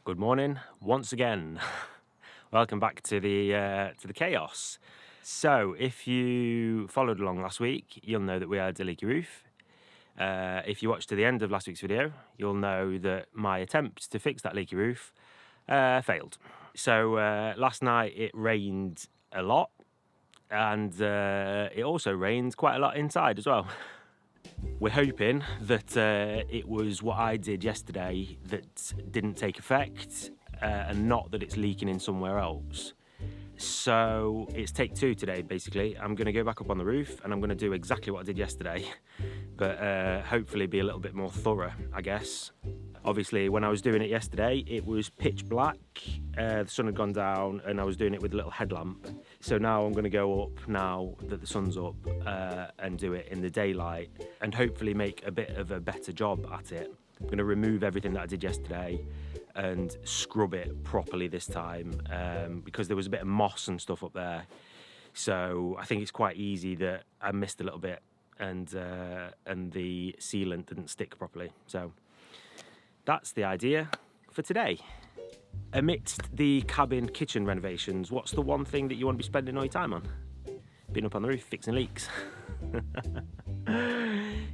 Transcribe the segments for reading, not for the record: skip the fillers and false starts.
Good morning once again. Welcome back to the chaos. So if you followed along last week, you'll know that we had a leaky roof. If you watched to the end of last week's video, you'll know that my attempt to fix that leaky roof failed. So last night it rained a lot, and it also rained quite a lot inside as well. We're hoping that it was what I did yesterday that didn't take effect, and not that it's leaking in somewhere else. So it's take two today, basically. I'm going to go back up on the roof and I'm going to do exactly what I did yesterday, but hopefully be a little bit more thorough, I guess. Obviously, when I was doing it yesterday, it was pitch black, the sun had gone down, and I was doing it with a little headlamp. So now I'm going to go up, now that the sun's up, and do it in the daylight, and hopefully make a bit of a better job at it. I'm going to remove everything that I did yesterday and scrub it properly this time, because there was a bit of moss and stuff up there. So I think it's quite easy that I missed a little bit, and the sealant didn't stick properly. So that's the idea for today. Amidst the cabin kitchen renovations, what's the one thing that you want to be spending all your time on? Being up on the roof, fixing leaks.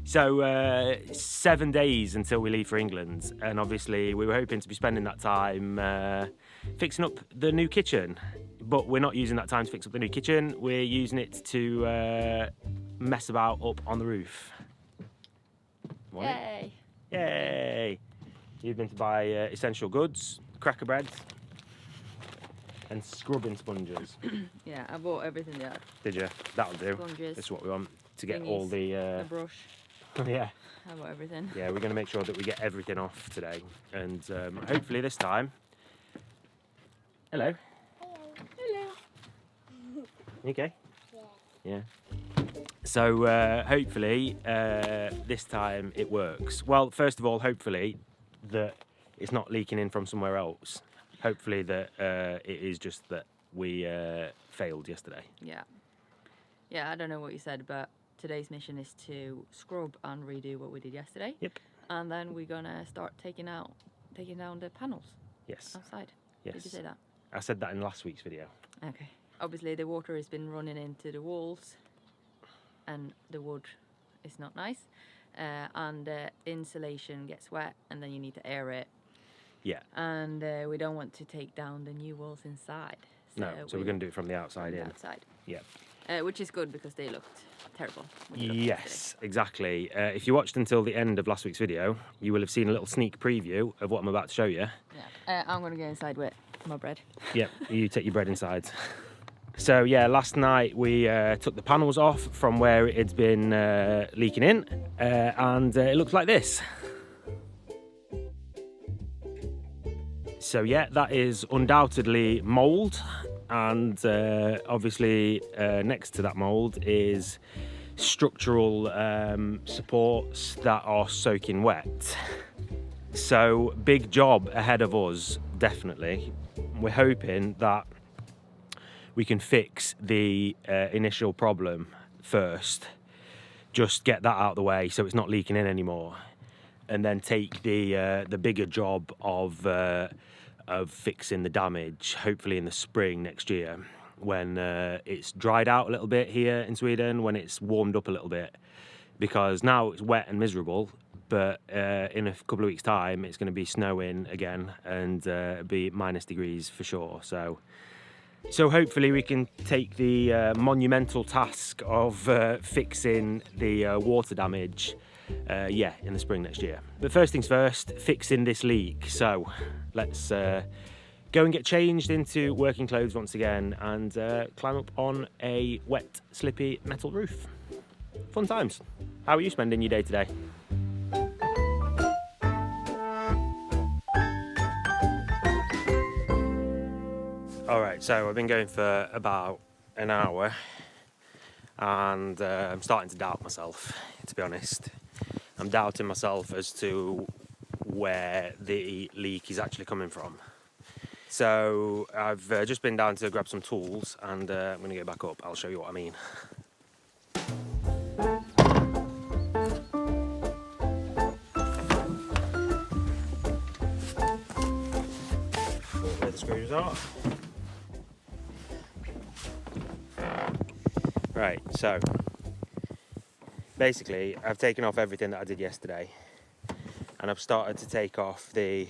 So 7 days until we leave for England, and obviously we were hoping to be spending that time fixing up the new kitchen, but we're not using that time to fix up the new kitchen. We're using it to mess about up on the roof. Yay! Yay! You've been to buy essential goods, cracker bread, and scrubbing sponges. Yeah, I bought everything there. Did you? That'll do. Sponges. This is what we want to get Thingies, all the. A brush. Yeah. I bought everything. Yeah, we're going to make sure that we get everything off today, and hopefully this time. Hello. Hello. You okay? Yeah. Yeah. So hopefully this time it works. Well, first of all, hopefully that it's not leaking in from somewhere else. Hopefully that it is just that we failed yesterday. Yeah. Yeah, I don't know what you said, but today's mission is to scrub and redo what we did yesterday. Yep. And then we're gonna start taking down the panels Yes. outside. Yes. Did you say that? I said that in last week's video. Okay. Obviously, the water has been running into the walls, and the wood is not nice. And the insulation gets wet, and then you need to air it. Yeah. And we don't want to take down the new walls inside. No. So we're going to do it from the outside in. Outside. Yeah. Which is good because they looked terrible. Yes, exactly. If you watched until the end of last week's video, you will have seen a little sneak preview of what I'm about to show you. Yeah. I'm going to go inside with my bread. Yep, you take your bread inside. So yeah, last night we took the panels off from where it had been leaking in, and it looks like this. So yeah, that is undoubtedly mould, and obviously next to that mould is structural supports that are soaking wet. So big job ahead of us, definitely. We're hoping that we can fix the initial problem first, just get that out of the way so it's not leaking in anymore, and then take the bigger job of fixing the damage, hopefully in the spring next year, when it's dried out a little bit here in Sweden, when it's warmed up a little bit, because now it's wet and miserable, but in a couple of weeks' time it's going to be snowing again, and be minus degrees for sure. So hopefully we can take the monumental task of fixing the water damage, in the spring next year. But first things first, fixing this leak. So let's go and get changed into working clothes once again, and climb up on a wet, slippy metal roof. Fun times. How are you spending your day today? Alright, so I've been going for about an hour, and I'm starting to doubt myself, to be honest. I'm doubting myself as to where the leak is actually coming from. So I've just been down to grab some tools, and I'm going to go back up. I'll show you what I mean. screws off. Right, so basically I've taken off everything that I did yesterday, and I've started to take off the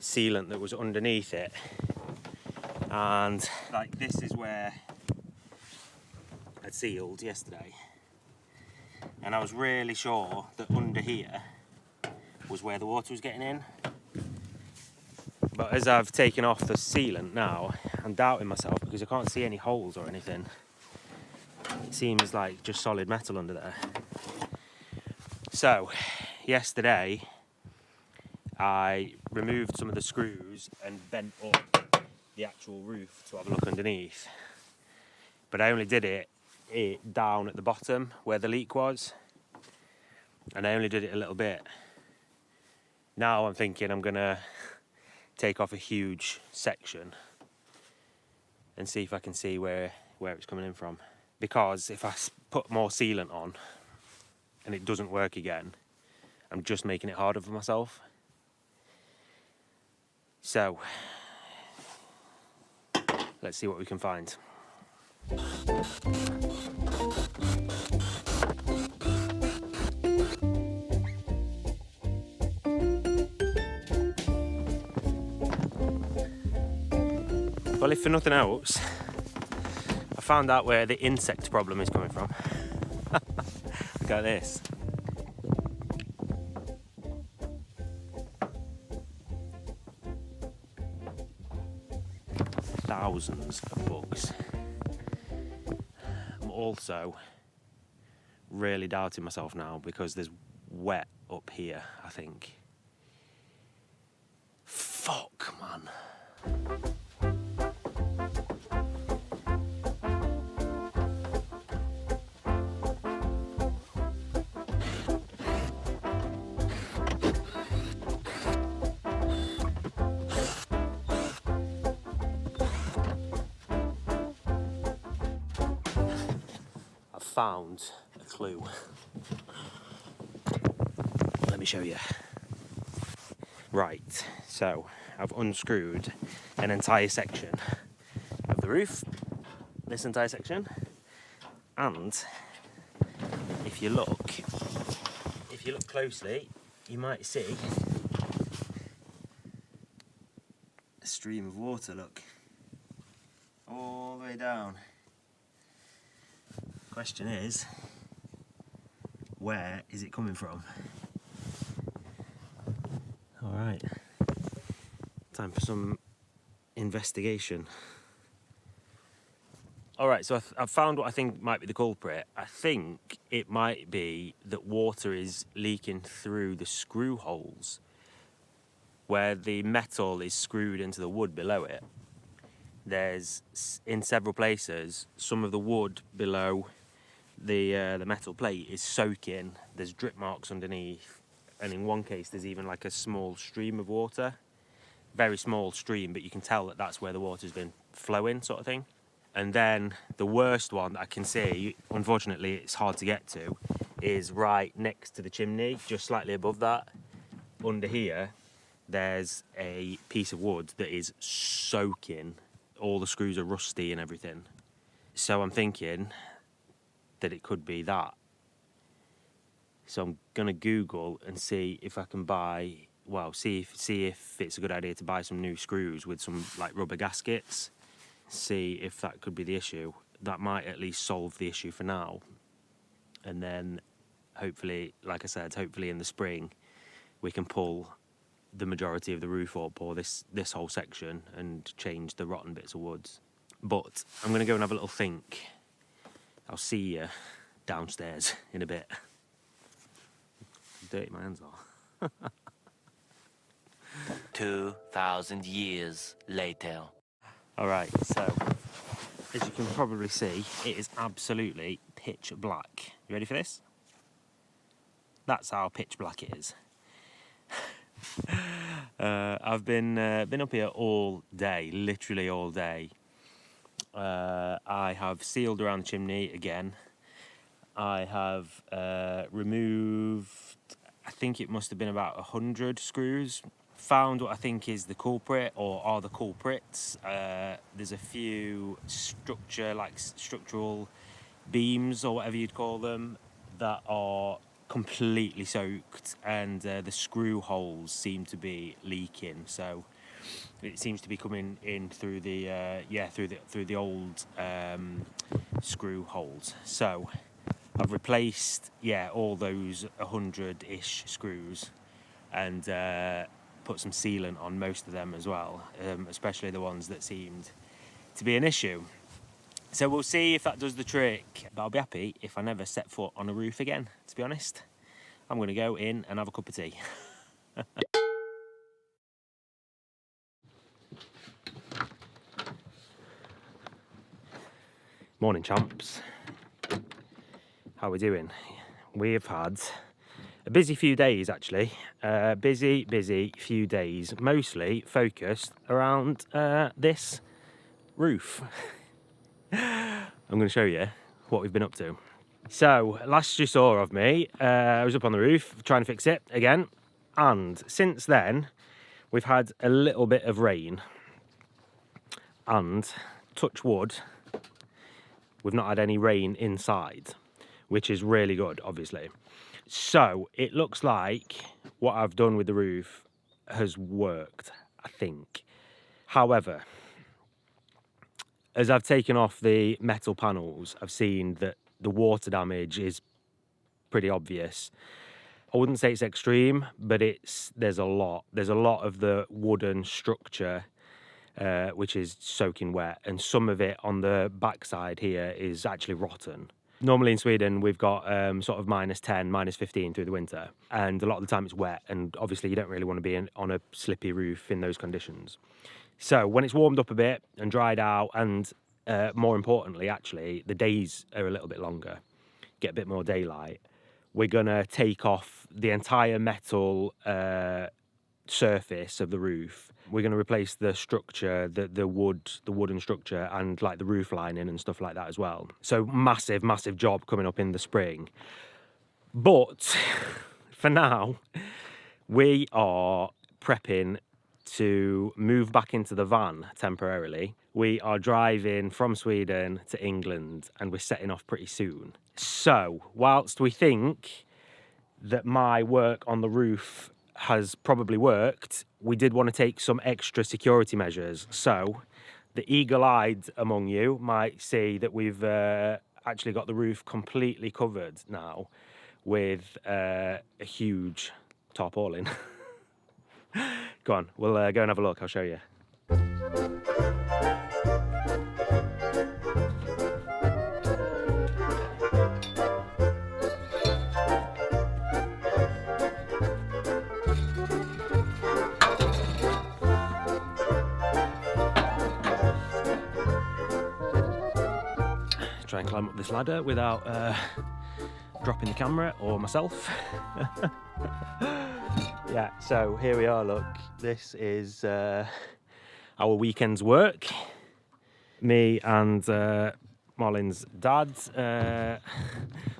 sealant that was underneath it. And like, this is where I'd sealed yesterday, and I was really sure that under here was where the water was getting in. But as I've taken off the sealant now, I'm doubting myself because I can't see any holes or anything. It seems like just solid metal under there. So yesterday I removed some of the screws and bent up the actual roof to have a look underneath. But I only did it down at the bottom where the leak was, and I only did it a little bit. Now I'm thinking I'm gonna take off a huge section and see if I can see where it's coming in from. Because if I put more sealant on and it doesn't work again, I'm just making it harder for myself. So let's see what we can find. Well, if for nothing else, I found out where the insect problem is coming from. Look at this. Thousands of bugs. I'm also really doubting myself now because there's wet up here, I think. Fuck, man. Found a clue. Let me show you. Right, so I've unscrewed an entire section of the roof, this entire section, and if you look closely, you might see a stream of water, look, all the way down. Question is, where is it coming from? All right, time for some investigation. All right, so I've found what I think might be the culprit. I think it might be that water is leaking through the screw holes where the metal is screwed into the wood below it. There's, in several places, some of the wood below the metal plate is soaking. There's drip marks underneath, and in one case there's even like a small stream of water, very small stream, but you can tell that that's where the water's been flowing, sort of thing. And then the worst one that I can see, unfortunately it's hard to get to, is right next to the chimney, just slightly above that. Under here there's a piece of wood that is soaking. All the screws are rusty and everything. So I'm thinking that it could be that. So I'm gonna Google and see if I can buy, well, see if it's a good idea to buy some new screws with some like rubber gaskets. See if that could be the issue. That might at least solve the issue for now. And then hopefully, like I said, hopefully in the spring we can pull the majority of the roof up, or this whole section, and change the rotten bits of woods. But I'm gonna go and have a little think. I'll see you downstairs in a bit. Dirty my hands are. 2,000 years later. Alright, so as you can probably see, it is absolutely pitch black. You ready for this? That's how pitch black it is. I've been up here all day, literally all day. I have sealed around the chimney again. I have removed, I think it must have been about 100 screws found what I think is the culprit, or are the culprits. There's a few structural beams, or whatever you'd call them, that are completely soaked, and the screw holes seem to be leaking. So it seems to be coming in through the through the old screw holes. So I've replaced all those 100-ish screws, and put some sealant on most of them as well, especially the ones that seemed to be an issue. So we'll see if that does the trick, but I'll be happy if I never set foot on a roof again, to be honest. I'm going to go in and have a cup of tea. Morning, champs. How are we doing? We've had a busy few days, actually. Busy few days, mostly focused around this roof. I'm going to show you what we've been up to. So, last you saw of me, I was up on the roof trying to fix it again. And since then, we've had a little bit of rain. And, touch wood, we've not had any rain inside, which is really good, obviously. So, it looks like what I've done with the roof has worked, I think. However, as I've taken off the metal panels, I've seen that the water damage is pretty obvious. I wouldn't say it's extreme, but there's a lot. There's a lot of the wooden structure which is soaking wet, and some of it on the backside here is actually rotten. Normally in Sweden we've got sort of -10, -15 through the winter, and a lot of the time it's wet, and obviously you don't really want to be on a slippy roof in those conditions. So when it's warmed up a bit and dried out, and more importantly, actually, the days are a little bit longer, get a bit more daylight, we're going to take off the entire metal surface of the roof. We're going to replace the structure, the wooden structure, and like the roof lining and stuff like that as well. So massive job coming up in the spring. But for now, we are prepping to move back into the van temporarily. We are driving from Sweden to England, and we're setting off pretty soon. So whilst we think that my work on the roof has probably worked, we did want to take some extra security measures. So the eagle-eyed among you might see that we've actually got the roof completely covered now with a huge tarpaulin. Go on, we'll go and have a look, I'll show you. Try and climb up this ladder without dropping the camera or myself. Yeah, so here we are, look. This is our weekend's work. Me and Malin's dad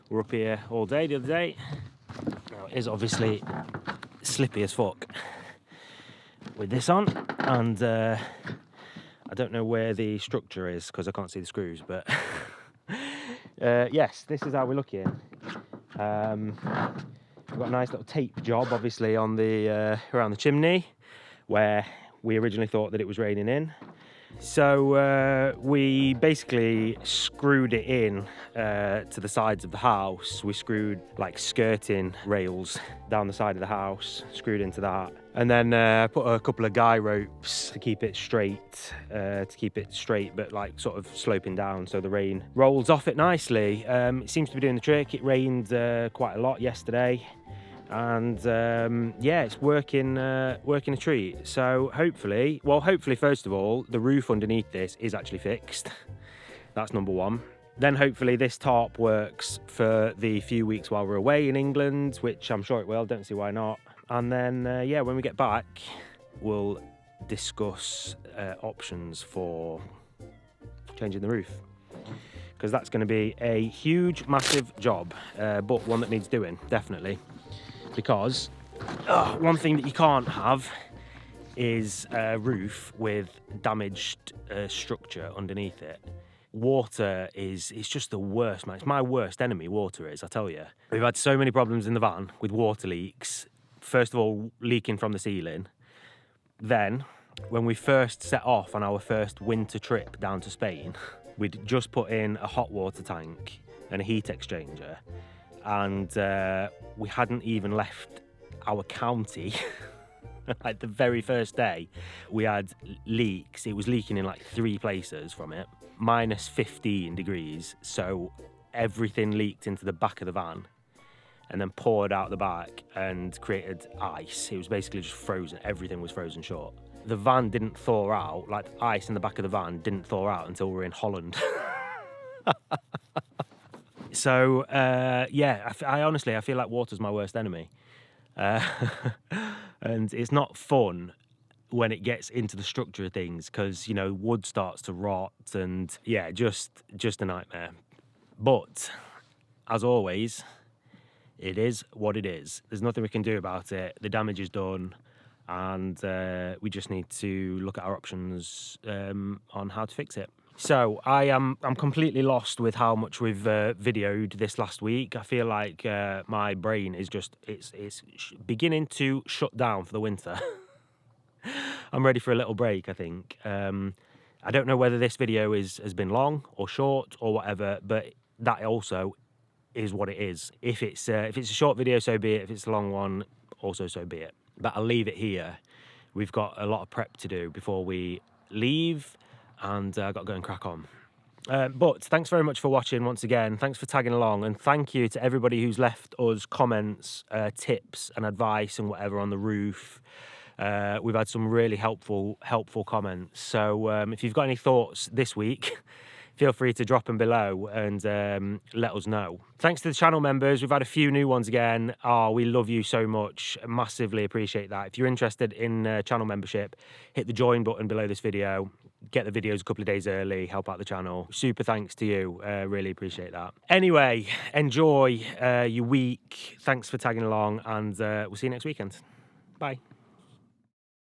were up here all day the other day. Now, it is obviously slippy as fuck with this on, and I don't know where the structure is because I can't see the screws, but yes, this is how we're looking. We've got a nice little tape job, obviously, on the around the chimney, where we originally thought that it was raining in. So we basically screwed it in to the sides of the house. We screwed like skirting rails down the side of the house, screwed into that, and then put a couple of guy ropes to keep it straight, but like sort of sloping down so the rain rolls off it nicely. It seems to be doing the trick. It rained quite a lot yesterday, and yeah, it's working a treat. So hopefully first of all, the roof underneath this is actually fixed. That's number one. Then hopefully this tarp works for the few weeks while we're away in England, which I'm sure it will, don't see why not. And then yeah, when we get back, we'll discuss options for changing the roof, because that's going to be a huge, massive job, but one that needs doing, definitely. Because one thing that you can't have is a roof with damaged structure underneath it. Water it's just the worst, man. It's my worst enemy, water is, I tell you. We've had so many problems in the van with water leaks. First of all, leaking from the ceiling. Then, when we first set off on our first winter trip down to Spain, we'd just put in a hot water tank and a heat exchanger, and we hadn't even left our county. Like the very first day, we had leaks. It was leaking in like 3 places from it. Minus 15 degrees, so everything leaked into the back of the van and then poured out the back and created ice. It was basically just frozen. Everything was frozen short. The van didn't thaw out, like the ice in the back of the van didn't thaw out until we were in Holland. So, yeah, I honestly, I feel like water's my worst enemy. And it's not fun when it gets into the structure of things because, you know, wood starts to rot and, yeah, just a nightmare. But, as always, it is what it is. There's nothing we can do about it. The damage is done, and we just need to look at our options on how to fix it. So I'm completely lost with how much we've videoed this last week. I feel like my brain is just it's beginning to shut down for the winter. I'm ready for a little break, I think. I don't know whether this video has been long or short or whatever, but that also is what it is. If it's a short video, so be it. If it's a long one, also so be it. But I'll leave it here. We've got a lot of prep to do before we leave, and I've got to go and crack on. But thanks very much for watching once again. Thanks for tagging along, and thank you to everybody who's left us comments, tips and advice and whatever on the roof. We've had some really helpful comments. So if you've got any thoughts this week, feel free to drop them below and let us know. Thanks to the channel members. We've had a few new ones again. Oh, we love you so much. Massively appreciate that. If you're interested in channel membership, hit the join button below this video. Get the videos a couple of days early, help out the channel. Super thanks to you. Really appreciate that. Anyway, enjoy your week. Thanks for tagging along, and we'll see you next weekend. Bye.